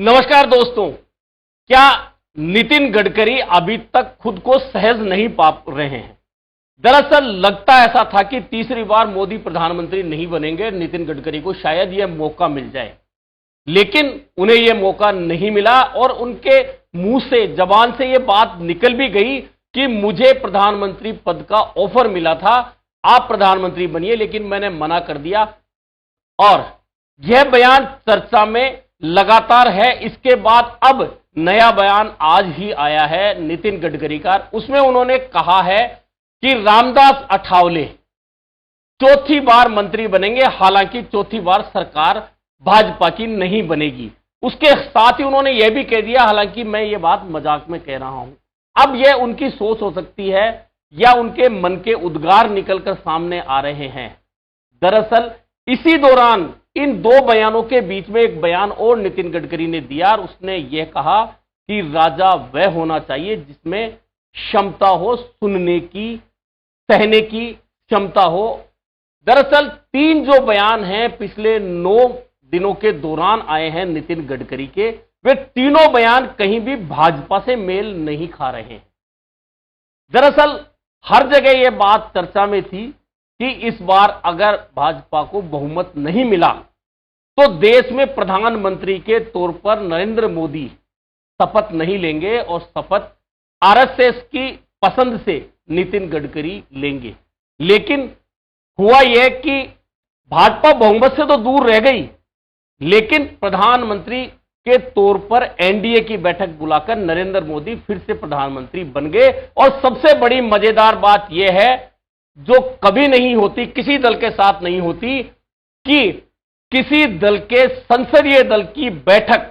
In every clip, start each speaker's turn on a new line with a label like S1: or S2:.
S1: नमस्कार दोस्तों। क्या नितिन गडकरी अभी तक खुद को सहज नहीं पा रहे हैं? दरअसल लगता ऐसा था कि तीसरी बार मोदी प्रधानमंत्री नहीं बनेंगे, नितिन गडकरी को शायद यह मौका मिल जाए, लेकिन उन्हें यह मौका नहीं मिला और उनके मुंह से, जबान से यह बात निकल भी गई कि मुझे प्रधानमंत्री पद का ऑफर मिला था, आप प्रधानमंत्री बनिए, लेकिन मैंने मना कर दिया। और यह बयान चर्चा में लगातार है। इसके बाद अब नया बयान आज ही आया है नितिन गडकरी का। उसमें उन्होंने कहा है कि रामदास अठावले चौथी बार मंत्री बनेंगे, हालांकि चौथी बार सरकार भाजपा की नहीं बनेगी। उसके साथ ही उन्होंने यह भी कह दिया, हालांकि मैं ये बात मजाक में कह रहा हूं। अब यह उनकी सोच हो सकती है या उनके मन के उद्गार निकलकर सामने आ रहे हैं। दरअसल इसी दौरान इन दो बयानों के बीच में एक बयान और नितिन गडकरी ने दिया और उसने यह कहा कि राजा वह होना चाहिए जिसमें क्षमता हो, सुनने की, सहने की क्षमता हो। दरअसल तीन जो बयान हैं पिछले 9 दिनों के दौरान आए हैं नितिन गडकरी के, वे तीनों बयान कहीं भी भाजपा से मेल नहीं खा रहे हैं। दरअसल हर जगह यह बात चर्चा में थी कि इस बार अगर भाजपा को बहुमत नहीं मिला तो देश में प्रधानमंत्री के तौर पर नरेंद्र मोदी शपथ नहीं लेंगे और शपथ आरएसएस की पसंद से नितिन गडकरी लेंगे। लेकिन हुआ यह कि भाजपा बहुमत से तो दूर रह गई, लेकिन प्रधानमंत्री के तौर पर एनडीए की बैठक बुलाकर नरेंद्र मोदी फिर से प्रधानमंत्री बन गए। और सबसे बड़ी मजेदार बात यह है, जो कभी नहीं होती, किसी दल के साथ नहीं होती, कि किसी दल के संसदीय दल की बैठक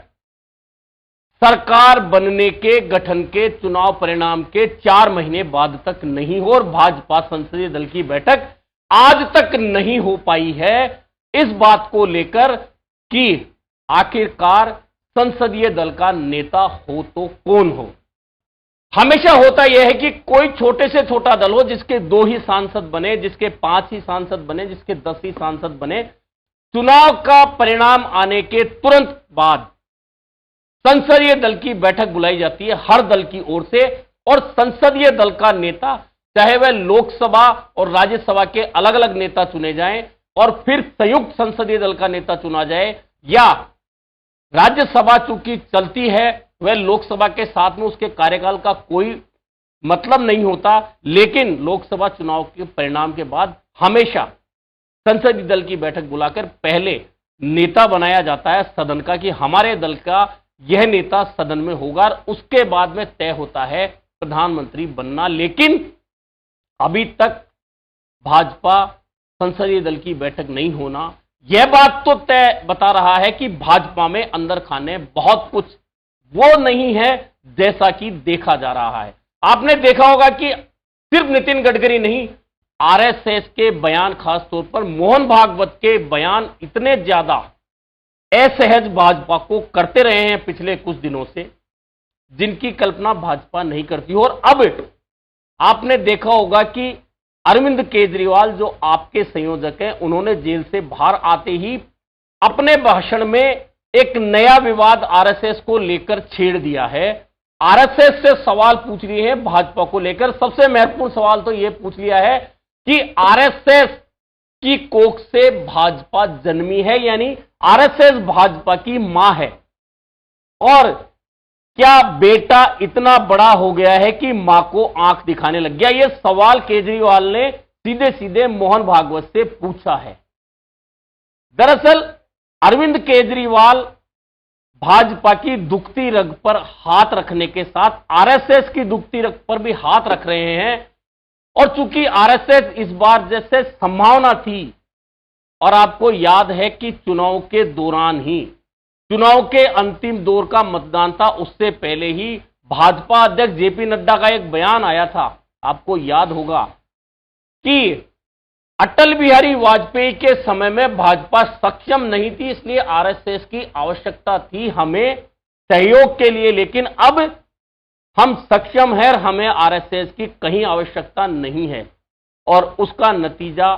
S1: सरकार बनने के, गठन के, चुनाव परिणाम के 4 महीने बाद तक नहीं हो। और भाजपा संसदीय दल की बैठक आज तक नहीं हो पाई है इस बात को लेकर कि आखिरकार संसदीय दल का नेता हो तो कौन हो। हमेशा होता यह है कि कोई छोटे से छोटा दल हो जिसके 2 ही सांसद बने, जिसके 5 ही सांसद बने, जिसके 10 ही सांसद बने। चुनाव का परिणाम आने के तुरंत बाद संसदीय दल की बैठक बुलाई जाती है हर दल की ओर से, और संसदीय दल का नेता, चाहे वह लोकसभा और राज्यसभा के अलग अलग नेता चुने जाएं और फिर संयुक्त संसदीय दल का नेता चुना जाए, या राज्यसभा चूंकि चलती है वह लोकसभा के साथ में उसके कार्यकाल का कोई मतलब नहीं होता, लेकिन लोकसभा चुनाव के परिणाम के बाद हमेशा संसदीय दल की बैठक बुलाकर पहले नेता बनाया जाता है सदन का कि हमारे दल का यह नेता सदन में होगा, और उसके बाद में तय होता है प्रधानमंत्री बनना। लेकिन अभी तक भाजपा संसदीय दल की बैठक नहीं होना, यह बात तो तय बता रहा है कि भाजपा में अंदर खाने बहुत कुछ वो नहीं है जैसा कि देखा जा रहा है। आपने देखा होगा कि सिर्फ नितिन गडकरी नहीं, आरएसएस के बयान, खास तौर पर मोहन भागवत के बयान इतने ज्यादा असहज भाजपा को करते रहे हैं पिछले कुछ दिनों से, जिनकी कल्पना भाजपा नहीं करती। और अब आपने देखा होगा कि अरविंद केजरीवाल, जो आपके संयोजक हैं, उन्होंने जेल से बाहर आते ही अपने भाषण में एक नया विवाद आरएसएस को लेकर छेड़ दिया है। आरएसएस से सवाल पूछ लिए हैं भाजपा को लेकर। सबसे महत्वपूर्ण सवाल तो यह पूछ लिया है कि आरएसएस की कोख से भाजपा जन्मी है, यानी आरएसएस भाजपा की मां है, और क्या बेटा इतना बड़ा हो गया है कि मां को आंख दिखाने लग गया? यह सवाल केजरीवाल ने सीधे सीधे मोहन भागवत से पूछा है। दरअसल अरविंद केजरीवाल भाजपा की दुखती रग पर हाथ रखने के साथ आरएसएस की दुखती रग पर भी हाथ रख रहे हैं। और चूंकि आरएसएस इस बार जैसे संभावना थी, और आपको याद है कि चुनाव के दौरान ही, चुनाव के अंतिम दौर का मतदान था, उससे पहले ही भाजपा अध्यक्ष जेपी नड्डा का एक बयान आया था, आपको याद होगा, कि अटल बिहारी वाजपेयी के समय में भाजपा सक्षम नहीं थी, इसलिए आरएसएस की आवश्यकता थी हमें सहयोग के लिए, लेकिन अब हम सक्षम हैं, हमें आरएसएस की कहीं आवश्यकता नहीं है। और उसका नतीजा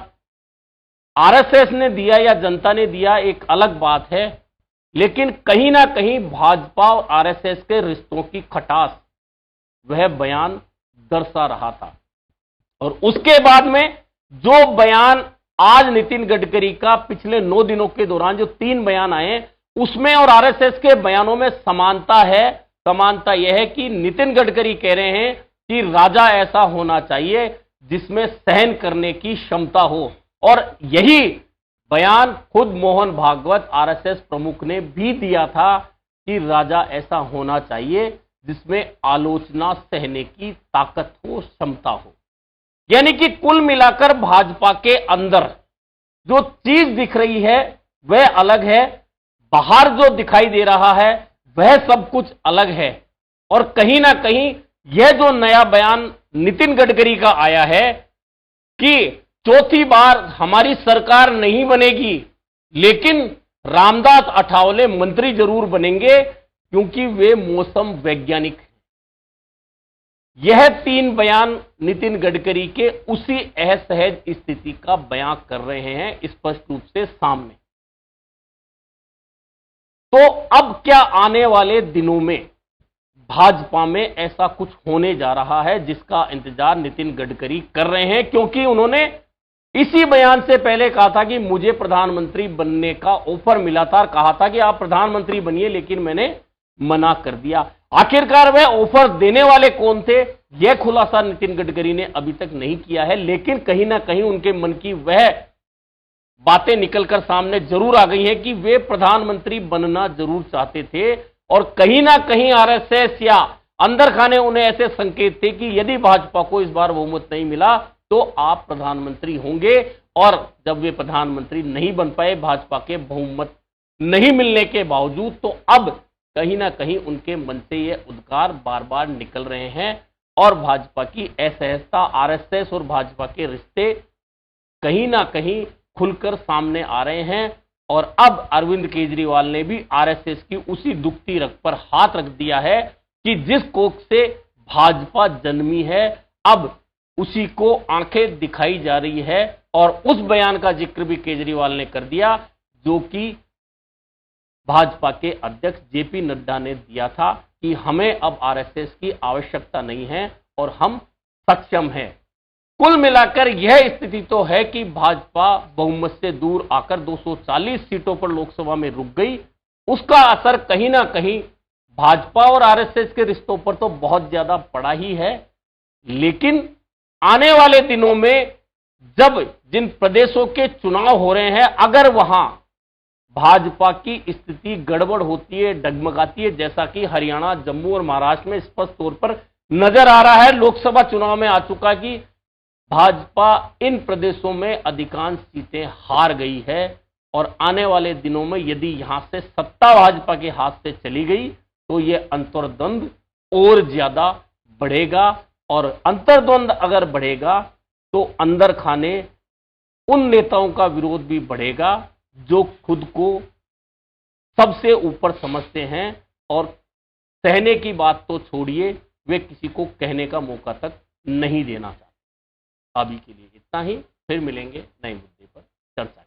S1: आरएसएस ने दिया या जनता ने दिया एक अलग बात है, लेकिन कहीं ना कहीं भाजपा और आरएसएस के रिश्तों की खटास वह बयान दर्शा रहा था। और उसके बाद में जो बयान आज नितिन गडकरी का पिछले 9 दिनों के दौरान जो 3 बयान आए, उसमें और आरएसएस के बयानों में समानता है। समानता यह है कि नितिन गडकरी कह रहे हैं कि राजा ऐसा होना चाहिए जिसमें सहन करने की क्षमता हो, और यही बयान खुद मोहन भागवत आरएसएस प्रमुख ने भी दिया था कि राजा ऐसा होना चाहिए जिसमें आलोचना सहने की ताकत हो, क्षमता हो। यानी कि कुल मिलाकर भाजपा के अंदर जो चीज दिख रही है वह अलग है, बाहर जो दिखाई दे रहा है वह सब कुछ अलग है। और कहीं ना कहीं यह जो नया बयान नितिन गडकरी का आया है कि चौथी बार हमारी सरकार नहीं बनेगी, लेकिन रामदास अठावले मंत्री जरूर बनेंगे क्योंकि वे मौसम वैज्ञानिक हैं। यह 3 बयान नितिन गडकरी के उसी असहज स्थिति का बयान कर रहे हैं स्पष्ट रूप से सामने। तो अब क्या आने वाले दिनों में भाजपा में ऐसा कुछ होने जा रहा है जिसका इंतजार नितिन गडकरी कर रहे हैं, क्योंकि उन्होंने इसी बयान से पहले कहा था कि मुझे प्रधानमंत्री बनने का ऑफर मिला था और कहा था कि आप प्रधानमंत्री बनिए, लेकिन मैंने मना कर दिया। आखिरकार वह ऑफर देने वाले कौन थे, यह खुलासा नितिन गडकरी ने अभी तक नहीं किया है, लेकिन कहीं ना कहीं उनके मन की वह बातें निकलकर सामने जरूर आ गई हैं कि वे प्रधानमंत्री बनना जरूर चाहते थे। और कहीं ना कहीं आरएसएस या अंदर खाने उन्हें ऐसे संकेत थे कि यदि भाजपा को इस बार बहुमत नहीं मिला तो आप प्रधानमंत्री होंगे। और जब वे प्रधानमंत्री नहीं बन पाए भाजपा के बहुमत नहीं मिलने के बावजूद, तो अब कहीं ना कहीं उनके मन से ये उद्गार बार बार निकल रहे हैं और भाजपा की असहजता, आरएसएस और भाजपा के रिश्ते कहीं ना कहीं खुलकर सामने आ रहे हैं। और अब अरविंद केजरीवाल ने भी आरएसएस की उसी दुखती रग पर हाथ रख दिया है कि जिस कोख से भाजपा जन्मी है, अब उसी को आंखें दिखाई जा रही है। और उस बयान का जिक्र भी केजरीवाल ने कर दिया जो कि भाजपा के अध्यक्ष जेपी नड्डा ने दिया था कि हमें अब आरएसएस की आवश्यकता नहीं है और हम सक्षम हैं। कुल मिलाकर यह स्थिति तो है कि भाजपा बहुमत से दूर आकर 240 सीटों पर लोकसभा में रुक गई। उसका असर कहीं ना कहीं भाजपा और आरएसएस के रिश्तों पर तो बहुत ज्यादा पड़ा ही है, लेकिन आने वाले दिनों में जब जिन प्रदेशों के चुनाव हो रहे हैं, अगर वहां भाजपा की स्थिति गड़बड़ होती है, डगमगाती है, जैसा कि हरियाणा, जम्मू और महाराष्ट्र में स्पष्ट तौर पर नजर आ रहा है, लोकसभा चुनाव में आ चुका कि भाजपा इन प्रदेशों में अधिकांश सीटें हार गई है। और आने वाले दिनों में यदि यहां से सत्ता भाजपा के हाथ से चली गई तो यह अंतर्द्वंद और ज्यादा बढ़ेगा। और अंतर्द्वंद अगर बढ़ेगा तो अंदर खाने उन नेताओं का विरोध भी बढ़ेगा जो खुद को सबसे ऊपर समझते हैं और सहने की बात तो छोड़िए, वे किसी को कहने का मौका तक नहीं देना चाहते। अभी के लिए इतना ही, फिर मिलेंगे नए मुद्दे पर चर्चा।